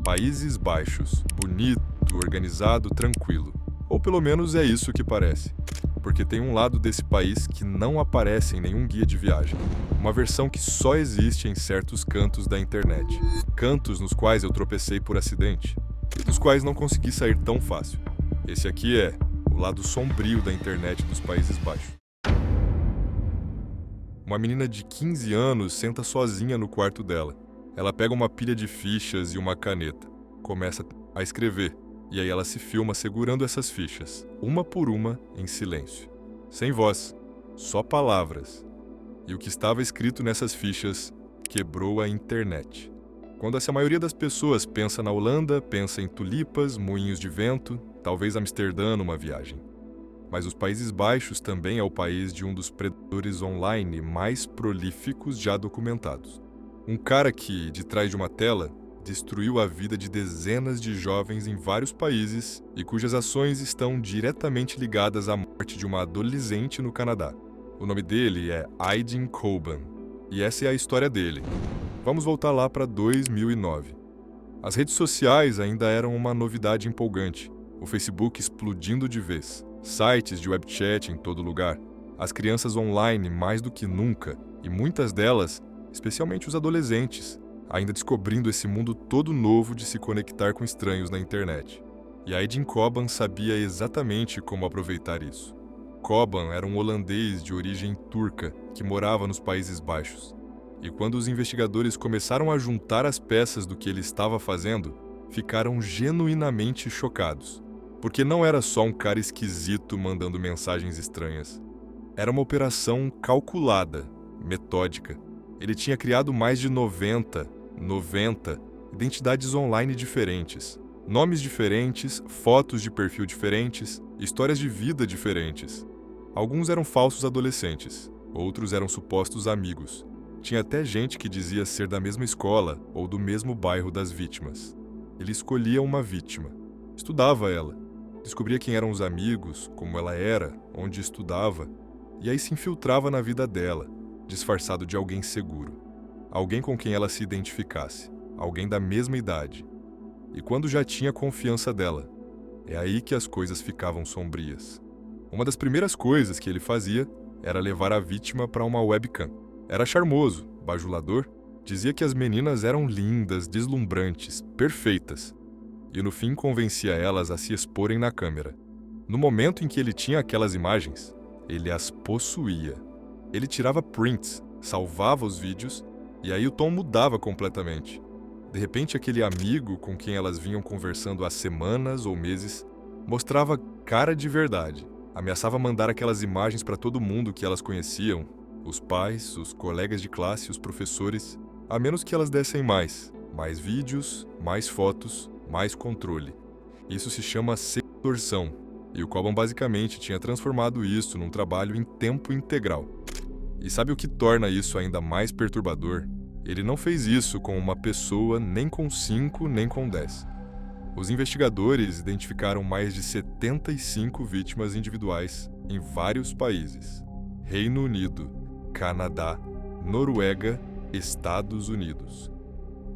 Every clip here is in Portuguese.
Países Baixos, bonito, organizado, tranquilo. Ou pelo menos é isso que parece. Porque tem um lado desse país que não aparece em nenhum guia de viagem. Uma versão que só existe em certos cantos da internet. Cantos nos quais eu tropecei por acidente. E dos quais não consegui sair tão fácil. Esse aqui é o lado sombrio da internet dos Países Baixos. Uma menina de 15 anos senta sozinha no quarto dela. Ela pega uma pilha de fichas e uma caneta. Começa a escrever. E aí ela se filma segurando essas fichas, uma por uma, em silêncio. Sem voz, só palavras. E o que estava escrito nessas fichas quebrou a internet. Quando a maioria das pessoas pensa na Holanda, pensa em tulipas, moinhos de vento, talvez Amsterdã numa viagem. Mas os Países Baixos também é o país de um dos predadores online mais prolíficos já documentados. Um cara que, de trás de uma tela, destruiu a vida de dezenas de jovens em vários países e cujas ações estão diretamente ligadas à morte de uma adolescente no Canadá. O nome dele é Aydin Coban, e essa é a história dele. Vamos voltar lá para 2009. As redes sociais ainda eram uma novidade empolgante, o Facebook explodindo de vez, sites de webchat em todo lugar, as crianças online mais do que nunca, e muitas delas, especialmente os adolescentes, ainda descobrindo esse mundo todo novo de se conectar com estranhos na internet. E Aydin Coban sabia exatamente como aproveitar isso. Coban era um holandês de origem turca que morava nos Países Baixos. E quando os investigadores começaram a juntar as peças do que ele estava fazendo, ficaram genuinamente chocados. Porque não era só um cara esquisito mandando mensagens estranhas. Era uma operação calculada, metódica. Ele tinha criado mais de 90 identidades online diferentes, nomes diferentes, fotos de perfil diferentes, histórias de vida diferentes. Alguns eram falsos adolescentes, outros eram supostos amigos. Tinha até gente que dizia ser da mesma escola ou do mesmo bairro das vítimas. Ele escolhia uma vítima, estudava ela, descobria quem eram os amigos, como ela era, onde estudava, e aí se infiltrava na vida dela, disfarçado de alguém seguro. Alguém com quem ela se identificasse, alguém da mesma idade. E quando já tinha confiança dela, é aí que as coisas ficavam sombrias. Uma das primeiras coisas que ele fazia era levar a vítima para uma webcam. Era charmoso, bajulador, dizia que as meninas eram lindas, deslumbrantes, perfeitas. E no fim convencia elas a se exporem na câmera. No momento em que ele tinha aquelas imagens, ele as possuía. Ele tirava prints, salvava os vídeos, e aí o tom mudava completamente. De repente, aquele amigo com quem elas vinham conversando há semanas ou meses mostrava cara de verdade. Ameaçava mandar aquelas imagens para todo mundo que elas conheciam, os pais, os colegas de classe, os professores, a menos que elas dessem mais vídeos, mais fotos, mais controle. Isso se chama extorsão, e o Coban basicamente tinha transformado isso num trabalho em tempo integral. E sabe o que torna isso ainda mais perturbador? Ele não fez isso com uma pessoa, nem com 5, nem com 10. Os investigadores identificaram mais de 75 vítimas individuais em vários países: Reino Unido, Canadá, Noruega, Estados Unidos.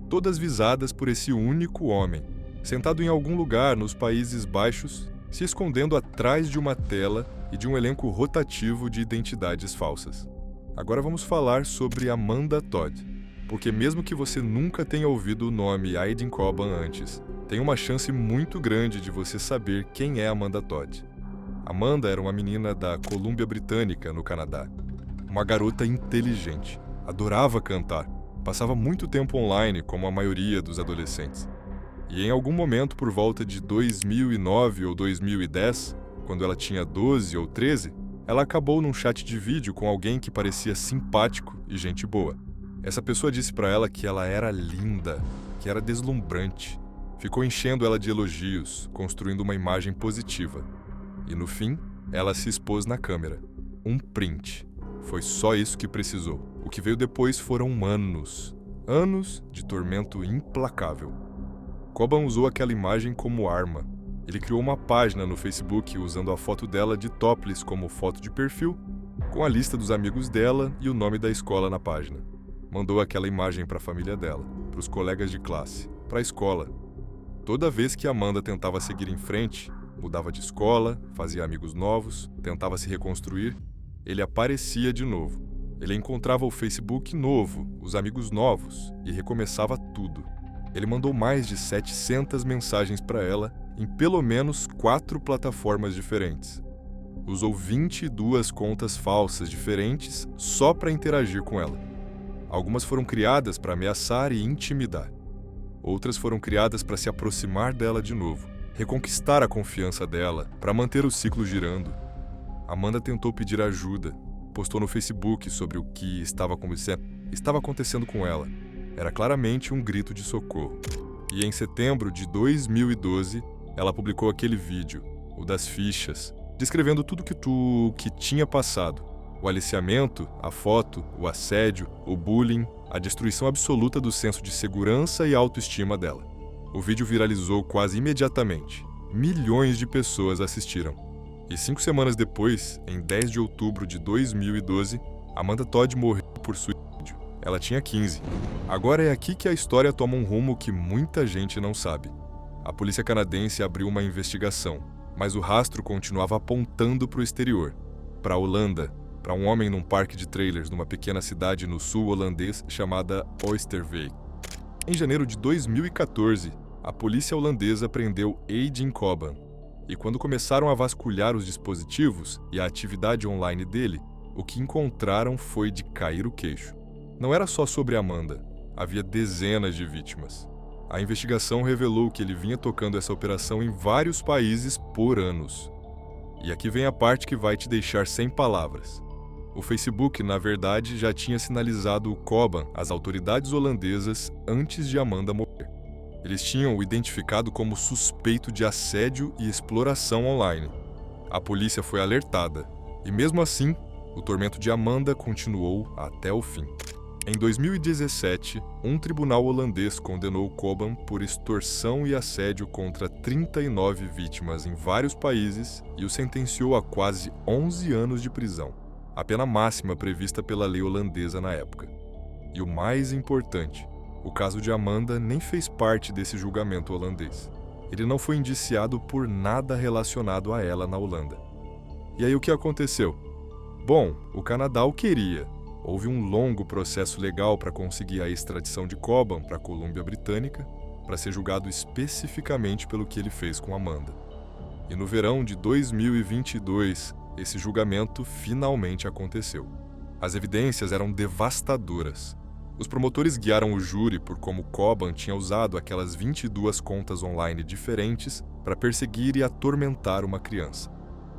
Todas visadas por esse único homem, sentado em algum lugar nos Países Baixos, se escondendo atrás de uma tela e de um elenco rotativo de identidades falsas. Agora vamos falar sobre Amanda Todd, porque mesmo que você nunca tenha ouvido o nome Aydin Coban antes, tem uma chance muito grande de você saber quem é Amanda Todd. Amanda era uma menina da Colômbia Britânica, no Canadá. Uma garota inteligente, adorava cantar, passava muito tempo online como a maioria dos adolescentes. E em algum momento por volta de 2009 ou 2010, quando ela tinha 12 ou 13, ela acabou num chat de vídeo com alguém que parecia simpático e gente boa. Essa pessoa disse pra ela que ela era linda, que era deslumbrante. Ficou enchendo ela de elogios, construindo uma imagem positiva. E no fim, ela se expôs na câmera. Um print. Foi só isso que precisou. O que veio depois foram anos. Anos de tormento implacável. Coban usou aquela imagem como arma. Ele criou uma página no Facebook usando a foto dela de topless como foto de perfil, com a lista dos amigos dela e o nome da escola na página. Mandou aquela imagem para a família dela, para os colegas de classe, para a escola. Toda vez que Amanda tentava seguir em frente, mudava de escola, fazia amigos novos, tentava se reconstruir, ele aparecia de novo. Ele encontrava o Facebook novo, os amigos novos e recomeçava tudo. Ele mandou mais de 700 mensagens para ela em pelo menos 4 plataformas diferentes. Usou 22 contas falsas diferentes só para interagir com ela. Algumas foram criadas para ameaçar e intimidar. Outras foram criadas para se aproximar dela de novo, reconquistar a confiança dela, para manter o ciclo girando. Amanda tentou pedir ajuda, postou no Facebook sobre o que estava acontecendo com ela. Era claramente um grito de socorro. E em setembro de 2012, ela publicou aquele vídeo, o das fichas, descrevendo tudo que tinha passado. O aliciamento, a foto, o assédio, o bullying, a destruição absoluta do senso de segurança e autoestima dela. O vídeo viralizou quase imediatamente. Milhões de pessoas assistiram. E 5 semanas depois, em 10 de outubro de 2012, Amanda Todd morreu por suicídio. Ela tinha 15. Agora é aqui que a história toma um rumo que muita gente não sabe. A polícia canadense abriu uma investigação, mas o rastro continuava apontando para o exterior, para a Holanda, para um homem num parque de trailers numa pequena cidade no sul holandês chamada Oosterwijk. Em janeiro de 2014, a polícia holandesa prendeu Eidin Coban, e quando começaram a vasculhar os dispositivos e a atividade online dele, o que encontraram foi de cair o queixo. Não era só sobre Amanda, havia dezenas de vítimas. A investigação revelou que ele vinha tocando essa operação em vários países por anos. E aqui vem a parte que vai te deixar sem palavras. O Facebook, na verdade, já tinha sinalizado o Coban às autoridades holandesas antes de Amanda morrer. Eles tinham o identificado como suspeito de assédio e exploração online. A polícia foi alertada, e mesmo assim, o tormento de Amanda continuou até o fim. Em 2017, um tribunal holandês condenou Coban por extorsão e assédio contra 39 vítimas em vários países e o sentenciou a quase 11 anos de prisão, a pena máxima prevista pela lei holandesa na época. E o mais importante, o caso de Amanda nem fez parte desse julgamento holandês. Ele não foi indiciado por nada relacionado a ela na Holanda. E aí o que aconteceu? Bom, o Canadá o queria. Houve um longo processo legal para conseguir a extradição de Coban para a Colômbia Britânica, para ser julgado especificamente pelo que ele fez com Amanda. E no verão de 2022, esse julgamento finalmente aconteceu. As evidências eram devastadoras. Os promotores guiaram o júri por como Coban tinha usado aquelas 22 contas online diferentes para perseguir e atormentar uma criança.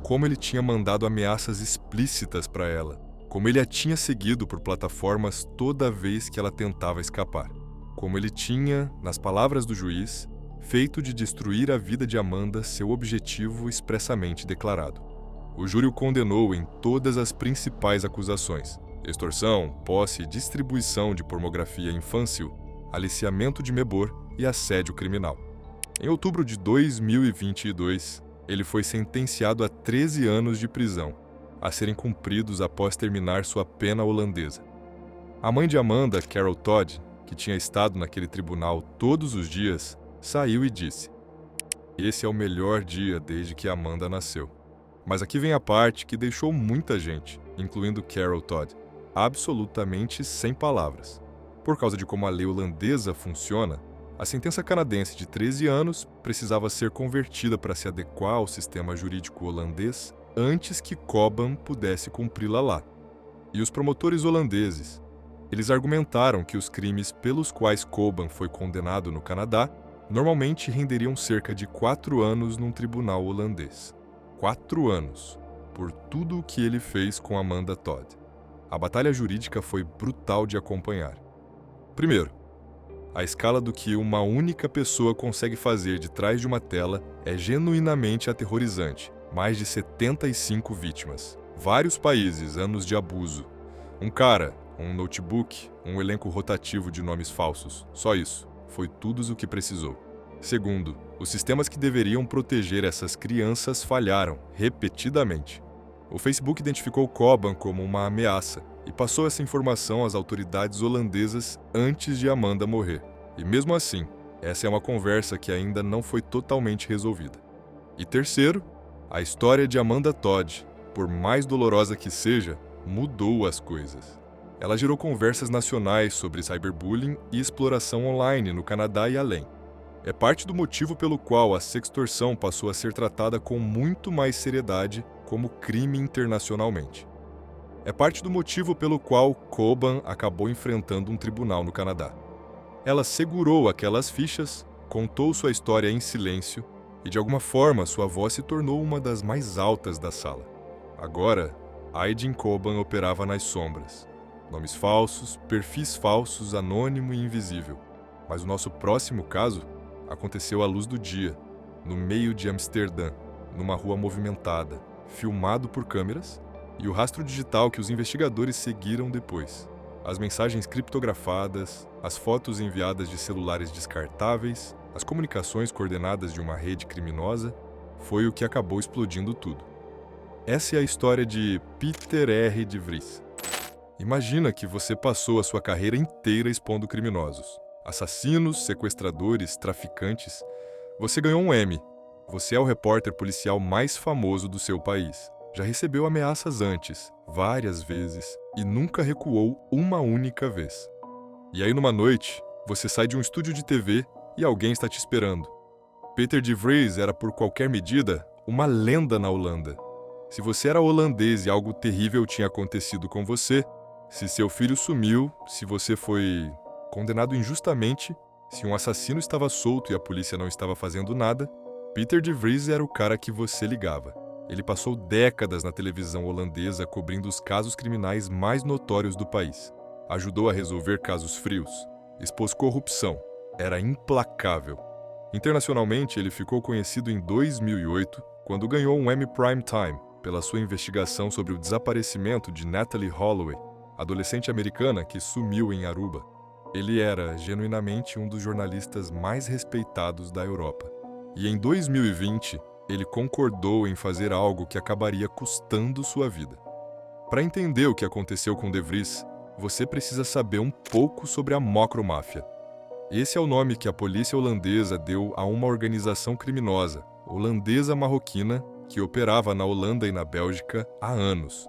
Como ele tinha mandado ameaças explícitas para ela. Como ele a tinha seguido por plataformas toda vez que ela tentava escapar. Como ele tinha, nas palavras do juiz, feito de destruir a vida de Amanda seu objetivo expressamente declarado. O júri o condenou em todas as principais acusações: extorsão, posse e distribuição de pornografia infantil, aliciamento de menor e assédio criminal. Em outubro de 2022, ele foi sentenciado a 13 anos de prisão, a serem cumpridos após terminar sua pena holandesa. A mãe de Amanda, Carol Todd, que tinha estado naquele tribunal todos os dias, saiu e disse: "Esse é o melhor dia desde que Amanda nasceu." Mas aqui vem a parte que deixou muita gente, incluindo Carol Todd, absolutamente sem palavras. Por causa de como a lei holandesa funciona, a sentença canadense de 13 anos precisava ser convertida para se adequar ao sistema jurídico holandês antes que Coban pudesse cumpri-la lá. E os promotores holandeses, eles argumentaram que os crimes pelos quais Coban foi condenado no Canadá normalmente renderiam cerca de 4 anos num tribunal holandês. 4 anos, por tudo o que ele fez com Amanda Todd. A batalha jurídica foi brutal de acompanhar. Primeiro, a escala do que uma única pessoa consegue fazer de trás de uma tela é genuinamente aterrorizante. Mais de 75 vítimas. Vários países, anos de abuso. Um cara, um notebook, um elenco rotativo de nomes falsos. Só isso. Foi tudo o que precisou. Segundo, os sistemas que deveriam proteger essas crianças falharam, repetidamente. O Facebook identificou Coban como uma ameaça e passou essa informação às autoridades holandesas antes de Amanda morrer. E mesmo assim, Essa é uma conversa que ainda não foi totalmente resolvida. E terceiro, a história de Amanda Todd, por mais dolorosa que seja, mudou as coisas. Ela gerou conversas nacionais sobre cyberbullying e exploração online no Canadá e além. É parte do motivo pelo qual a sextorção passou a ser tratada com muito mais seriedade como crime internacionalmente. É parte do motivo pelo qual Coban acabou enfrentando um tribunal no Canadá. Ela segurou aquelas fichas, contou sua história em silêncio e, de alguma forma, sua voz se tornou uma das mais altas da sala. Agora, Aidyn Coban operava nas sombras. Nomes falsos, perfis falsos, anônimo e invisível. Mas o nosso próximo caso aconteceu à luz do dia, no meio de Amsterdã, numa rua movimentada, filmado por câmeras, e o rastro digital que os investigadores seguiram depois. As mensagens criptografadas, as fotos enviadas de celulares descartáveis, as comunicações coordenadas de uma rede criminosa, foi o que acabou explodindo tudo. Essa é a história de Pieter R. de Vries. Imagina que você passou a sua carreira inteira expondo criminosos. Assassinos, sequestradores, traficantes. Você ganhou um Emmy. Você é o repórter policial mais famoso do seu país. Já recebeu ameaças antes, várias vezes, e nunca recuou uma única vez. E aí numa noite, você sai de um estúdio de TV e alguém está te esperando. Pieter de Vries era, por qualquer medida, uma lenda na Holanda. Se você era holandês e algo terrível tinha acontecido com você, se seu filho sumiu, se você foi condenado injustamente, se um assassino estava solto e a polícia não estava fazendo nada, Pieter de Vries era o cara que você ligava. Ele passou décadas na televisão holandesa cobrindo os casos criminais mais notórios do país. Ajudou a resolver casos frios, expôs corrupção, era implacável. Internacionalmente, ele ficou conhecido em 2008, quando ganhou um Emmy Primetime pela sua investigação sobre o desaparecimento de Natalee Holloway, adolescente americana que sumiu em Aruba. Ele era, genuinamente, um dos jornalistas mais respeitados da Europa. E em 2020, ele concordou em fazer algo que acabaria custando sua vida. Para entender o que aconteceu com de Vries, você precisa saber um pouco sobre a Mocromáfia. Esse é o nome que a polícia holandesa deu a uma organização criminosa, holandesa-marroquina, que operava na Holanda e na Bélgica há anos.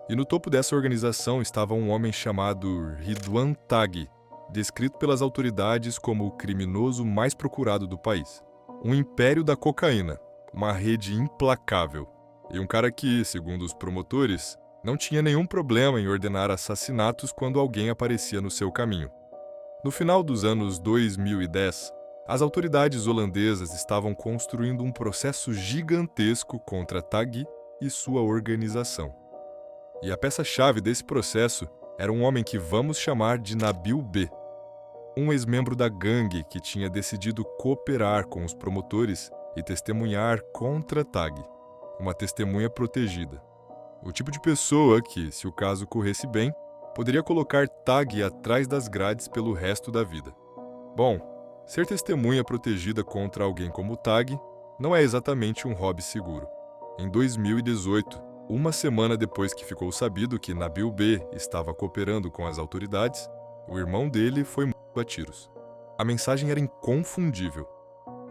E no topo dessa organização estava um homem chamado Ridwan Taghi, descrito pelas autoridades como o criminoso mais procurado do país. Um império da cocaína, uma rede implacável, e um cara que, segundo os promotores, não tinha nenhum problema em ordenar assassinatos quando alguém aparecia no seu caminho. No final dos anos 2010, as autoridades holandesas estavam construindo um processo gigantesco contra Taghi e sua organização. E a peça-chave desse processo era um homem que vamos chamar de Nabil B., um ex-membro da gangue que tinha decidido cooperar com os promotores e testemunhar contra Taghi, uma testemunha protegida. O tipo de pessoa que, se o caso corresse bem, poderia colocar Taghi atrás das grades pelo resto da vida. Bom, ser testemunha protegida contra alguém como Taghi não é exatamente um hobby seguro. Em 2018, uma semana depois que ficou sabido que Nabil B. estava cooperando com as autoridades, o irmão dele foi morto a tiros. A mensagem era inconfundível.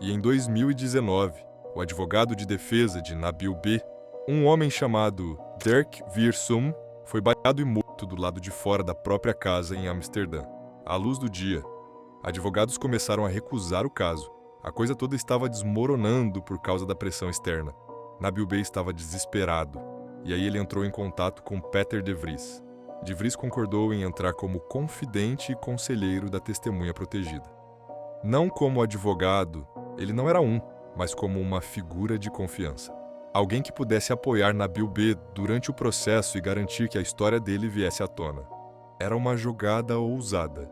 E em 2019, o advogado de defesa de Nabil B., um homem chamado Dirk Wiersum, foi baleado e morto do lado de fora da própria casa em Amsterdã. À luz do dia, advogados começaram a recusar o caso. A coisa toda estava desmoronando por causa da pressão externa. Nabil B. estava desesperado, e aí ele entrou em contato com Pieter de Vries. De Vries concordou em entrar como confidente e conselheiro da testemunha protegida. Não como advogado, ele não era mas como uma figura de confiança. Alguém que pudesse apoiar Nabil B. durante o processo e garantir que a história dele viesse à tona. Era uma jogada ousada,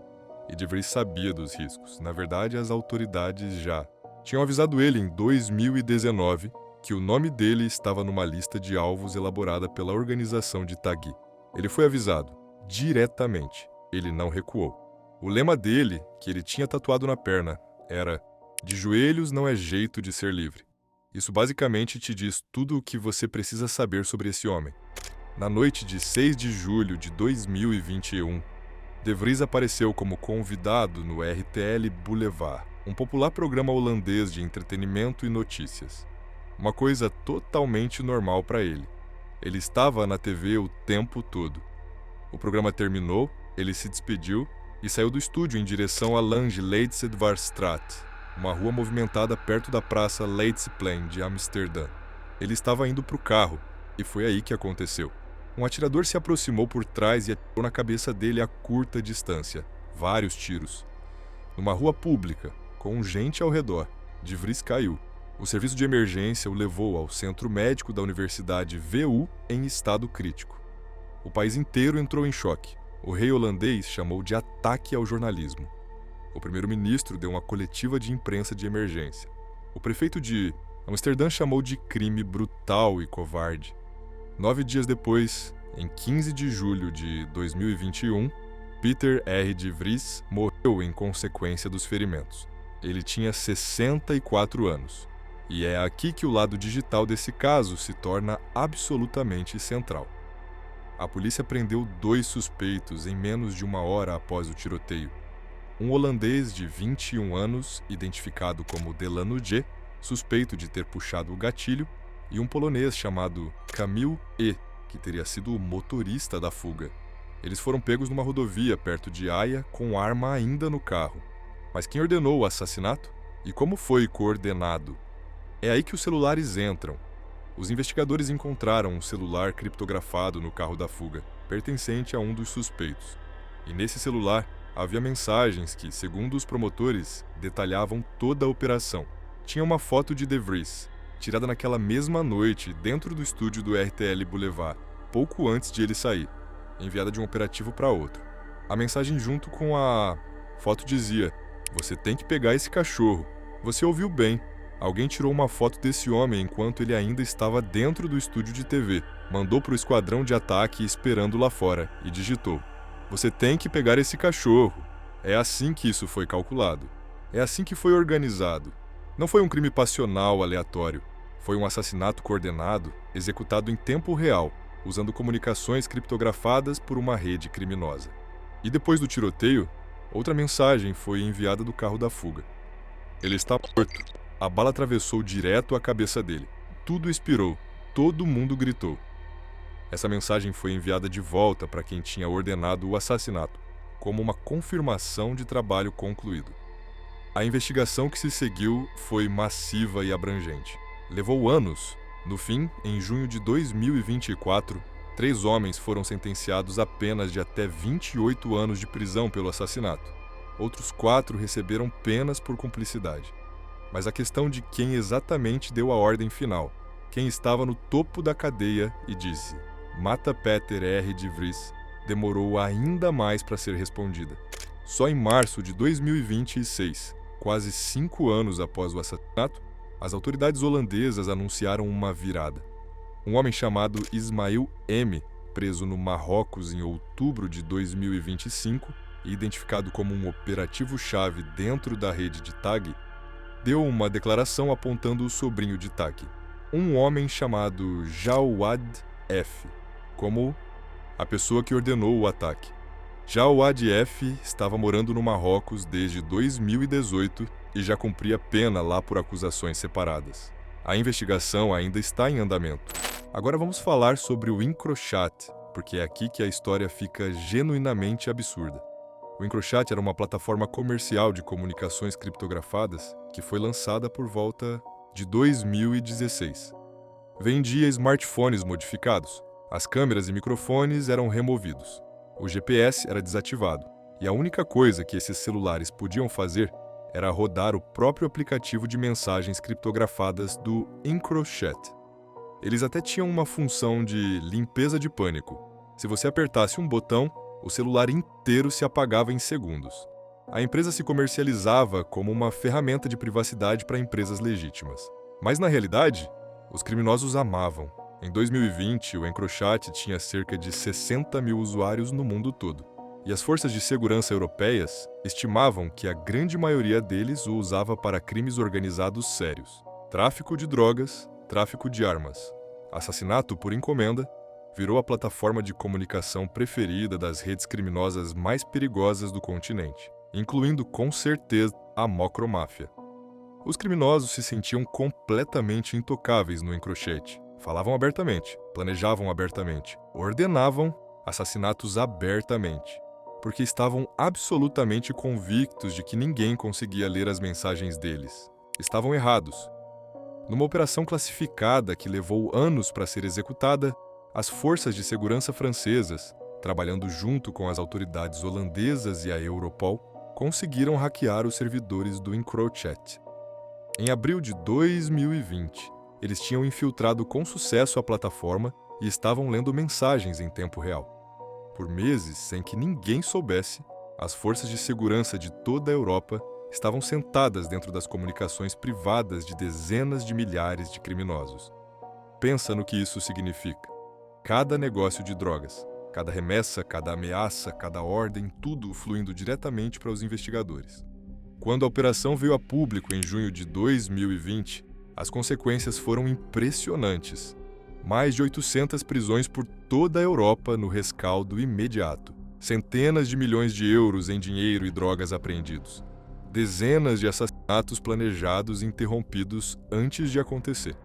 e De Vries sabia dos riscos. Na verdade, as autoridades já tinham avisado ele em 2019 que o nome dele estava numa lista de alvos elaborada pela organização de Taghi. Ele foi avisado, diretamente. Ele não recuou. O lema dele, que ele tinha tatuado na perna, era: "De joelhos não é jeito de ser livre". Isso basicamente te diz tudo o que você precisa saber sobre esse homem. Na noite de 6 de julho de 2021, De Vries apareceu como convidado no RTL Boulevard, um popular programa holandês de entretenimento e notícias. Uma coisa totalmente normal para ele. Ele estava na TV o tempo todo. O programa terminou, ele se despediu e saiu do estúdio em direção à Lange Leidse-Dwarsstraat, uma rua movimentada perto da praça Leidseplein de Amsterdã. Ele estava indo para o carro e foi aí que aconteceu. Um atirador se aproximou por trás e atirou na cabeça dele a curta distância. Vários tiros. Numa rua pública, com gente ao redor, de Vries caiu. O serviço de emergência o levou ao centro médico da Universidade VU em estado crítico. O país inteiro entrou em choque. O rei holandês chamou de ataque ao jornalismo. O primeiro-ministro deu uma coletiva de imprensa de emergência. O prefeito de Amsterdã chamou de crime brutal e covarde. 9 dias depois, em 15 de julho de 2021, Peter R. de Vries morreu em consequência dos ferimentos. Ele tinha 64 anos. E é aqui que o lado digital desse caso se torna absolutamente central. A polícia prendeu 2 suspeitos em menos de 1 hora após o tiroteio. Um holandês de 21 anos, identificado como Delano G., suspeito de ter puxado o gatilho, e um polonês chamado Kamil E., que teria sido o motorista da fuga. Eles foram pegos numa rodovia perto de Haia com arma ainda no carro. Mas quem ordenou o assassinato? E como foi coordenado? É aí que os celulares entram. Os investigadores encontraram um celular criptografado no carro da fuga, pertencente a um dos suspeitos. E nesse celular havia mensagens que, segundo os promotores, detalhavam toda a operação. Tinha uma foto de De Vries, tirada naquela mesma noite dentro do estúdio do RTL Boulevard, pouco antes de ele sair, enviada de um operativo para outro. A mensagem junto com a foto dizia: "Você tem que pegar esse cachorro. Você ouviu bem. Alguém tirou uma foto desse homem enquanto ele ainda estava dentro do estúdio de TV, mandou para o esquadrão de ataque esperando lá fora e digitou: Você tem que pegar esse cachorro." É assim que isso foi calculado. É assim que foi organizado. Não foi um crime passional aleatório. Foi um assassinato coordenado, executado em tempo real, usando comunicações criptografadas por uma rede criminosa. E depois do tiroteio, outra mensagem foi enviada do carro da fuga. Ele está morto. A bala atravessou direto a cabeça dele. Tudo expirou. Todo mundo gritou. Essa mensagem foi enviada de volta para quem tinha ordenado o assassinato, como uma confirmação de trabalho concluído. A investigação que se seguiu foi massiva e abrangente. Levou anos. No fim, em junho de 2024, 3 homens foram sentenciados a penas de até 28 anos de prisão pelo assassinato. Outros 4 receberam penas por cumplicidade. Mas a questão de quem exatamente deu a ordem final, quem estava no topo da cadeia e disse: "Mata Peter R. de Vries", demorou ainda mais para ser respondida. Só em março de 2026, quase 5 anos após o assassinato, as autoridades holandesas anunciaram uma virada. Um homem chamado Ismail M., preso no Marrocos em outubro de 2025 e identificado como um operativo-chave dentro da rede de TAG, deu uma declaração apontando o sobrinho de TAG, um homem chamado Jawad F., como a pessoa que ordenou o ataque. Jawad F. estava morando no Marrocos desde 2018 e já cumpria pena lá por acusações separadas. A investigação ainda está em andamento. Agora vamos falar sobre o Encrochat, porque é aqui que a história fica genuinamente absurda. O Encrochat era uma plataforma comercial de comunicações criptografadas que foi lançada por volta de 2016. Vendia smartphones modificados. As câmeras e microfones eram removidos. O GPS era desativado. E a única coisa que esses celulares podiam fazer era rodar o próprio aplicativo de mensagens criptografadas do Encrochat. Eles até tinham uma função de limpeza de pânico. Se você apertasse um botão, o celular inteiro se apagava em segundos. A empresa se comercializava como uma ferramenta de privacidade para empresas legítimas. Mas, na realidade, os criminosos amavam. Em 2020, o Encrochat tinha cerca de 60 mil usuários no mundo todo. E as forças de segurança europeias estimavam que a grande maioria deles o usava para crimes organizados sérios. Tráfico de drogas, tráfico de armas, assassinato por encomenda, virou a plataforma de comunicação preferida das redes criminosas mais perigosas do continente. incluindo com certeza a Mocromáfia. Os criminosos se sentiam completamente intocáveis no encrochete. Falavam abertamente, planejavam abertamente, ordenavam assassinatos abertamente, porque estavam absolutamente convictos de que ninguém conseguia ler as mensagens deles. Estavam errados. Numa operação classificada que levou anos para ser executada, as forças de segurança francesas, trabalhando junto com as autoridades holandesas e a Europol, conseguiram hackear os servidores do encrochat. Em abril de 2020, eles tinham infiltrado com sucesso a plataforma e estavam lendo mensagens em tempo real. Por meses, sem que ninguém soubesse, as forças de segurança de toda a Europa estavam sentadas dentro das comunicações privadas de dezenas de milhares de criminosos. Pensa no que isso significa. Cada negócio de drogas, cada remessa, cada ameaça, cada ordem, tudo fluindo diretamente para os investigadores. Quando a operação veio a público em junho de 2020, as consequências foram impressionantes. Mais de 800 prisões por toda a Europa no rescaldo imediato. Centenas de milhões de euros em dinheiro e drogas apreendidos. Dezenas de assassinatos planejados e interrompidos antes de acontecer.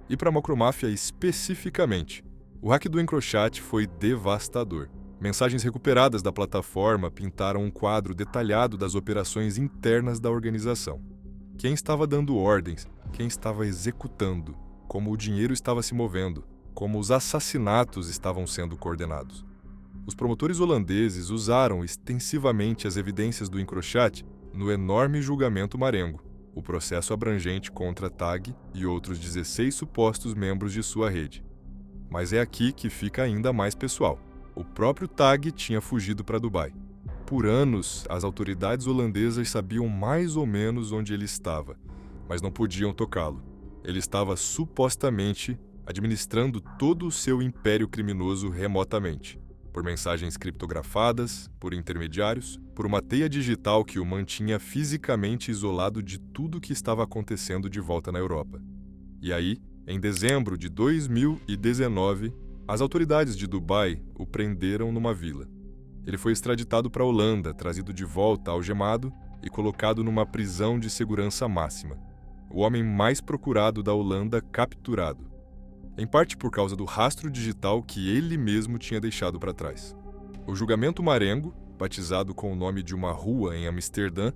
E para a Mocromáfia especificamente, o hack do encrochat foi devastador. Mensagens recuperadas da plataforma pintaram um quadro detalhado das operações internas da organização. Quem estava dando ordens, quem estava executando, como o dinheiro estava se movendo, como os assassinatos estavam sendo coordenados. Os promotores holandeses usaram extensivamente as evidências do encrochat no enorme julgamento Marengo, o processo abrangente contra TAG e outros 16 supostos membros de sua rede. Mas é aqui que fica ainda mais pessoal. O próprio TAG tinha fugido para Dubai. Por anos, as autoridades holandesas sabiam mais ou menos onde ele estava, mas não podiam tocá-lo. Ele estava supostamente administrando todo o seu império criminoso remotamente, por mensagens criptografadas, por intermediários, por uma teia digital que o mantinha fisicamente isolado de tudo o que estava acontecendo de volta na Europa. E aí, em dezembro de 2019, as autoridades de Dubai o prenderam numa vila. Ele foi extraditado para a Holanda, trazido de volta algemado e colocado numa prisão de segurança máxima. O homem mais procurado da Holanda capturado. Em parte por causa do rastro digital que ele mesmo tinha deixado para trás. O julgamento Marengo, batizado com o nome de uma rua em Amsterdã,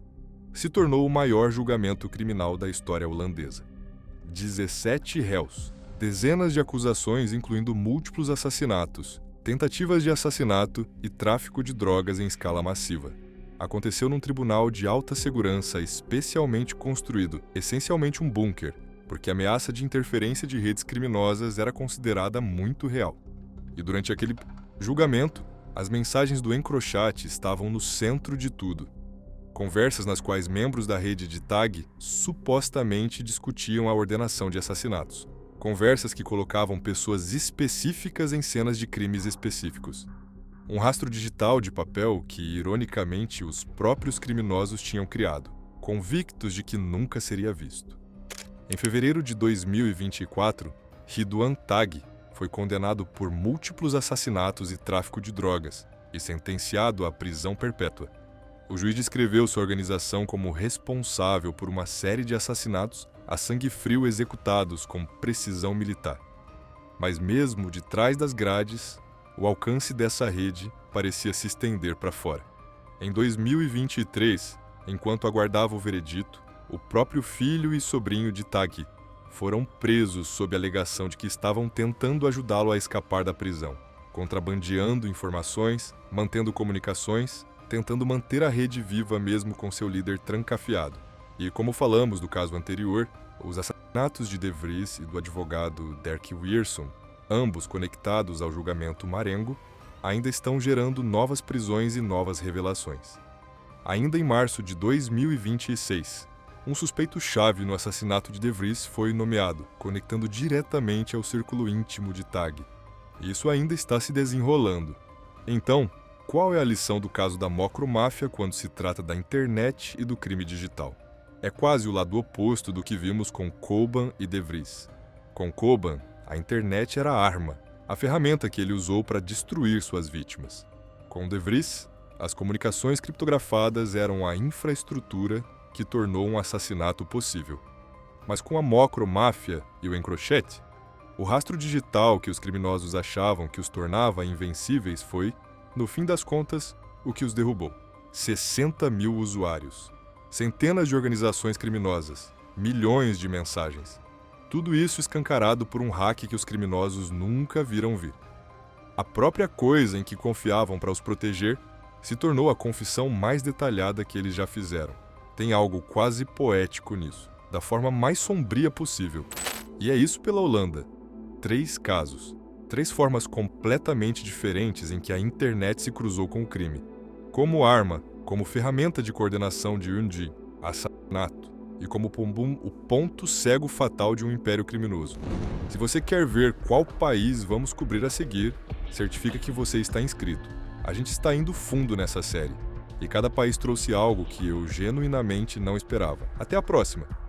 se tornou o maior julgamento criminal da história holandesa. 17 réus. Dezenas de acusações, incluindo múltiplos assassinatos, tentativas de assassinato e tráfico de drogas em escala massiva. Aconteceu num tribunal de alta segurança especialmente construído, essencialmente um bunker, porque a ameaça de interferência de redes criminosas era considerada muito real. E durante aquele julgamento, as mensagens do encrochat estavam no centro de tudo. Conversas nas quais membros da rede de TAG supostamente discutiam a ordenação de assassinatos. Conversas que colocavam pessoas específicas em cenas de crimes específicos. Um rastro digital de papel que, ironicamente, os próprios criminosos tinham criado, convictos de que nunca seria visto. Em fevereiro de 2024, Ridwan Tag foi condenado por múltiplos assassinatos e tráfico de drogas e sentenciado à prisão perpétua. O juiz descreveu sua organização como responsável por uma série de assassinatos a sangue frio executados com precisão militar. Mas mesmo de trás das grades, o alcance dessa rede parecia se estender para fora. Em 2023, enquanto aguardava o veredito, o próprio filho e sobrinho de Tag foram presos sob a alegação de que estavam tentando ajudá-lo a escapar da prisão, contrabandeando informações, mantendo comunicações, tentando manter a rede viva mesmo com seu líder trancafiado. E como falamos do caso anterior, os assassinatos de De Vries e do advogado Dirk Wiersum, ambos conectados ao julgamento Marengo, ainda estão gerando novas prisões e novas revelações. Ainda em março de 2026, um suspeito-chave no assassinato de De Vries foi nomeado, conectando diretamente ao círculo íntimo de Tag. Isso ainda está se desenrolando. Então, qual é a lição do caso da Mocromáfia quando se trata da internet e do crime digital? É quase o lado oposto do que vimos com Koban e De Vries. Com Koban, a internet era a arma, a ferramenta que ele usou para destruir suas vítimas. Com De Vries, As comunicações criptografadas eram a infraestrutura que tornou um assassinato possível. Mas com a mocromáfia e o encrochete, o rastro digital que os criminosos achavam que os tornava invencíveis foi, no fim das contas, o que os derrubou. 60 mil usuários, centenas de organizações criminosas, milhões de mensagens. Tudo isso escancarado por um hack que os criminosos nunca viram vir. A própria coisa em que confiavam para os proteger se tornou a confissão mais detalhada que eles já fizeram. Tem algo quase poético nisso, da forma mais sombria possível. E é isso pela Holanda. 3 casos, 3 formas completamente diferentes em que a internet se cruzou com o crime. Como arma, como ferramenta de coordenação de Undi, assassinato, e como Pombum, o ponto cego fatal de um império criminoso. Se você quer ver qual país vamos cobrir a seguir, certifica que você está inscrito. A gente está indo fundo nessa série, e cada país trouxe algo que eu genuinamente não esperava. Até a próxima!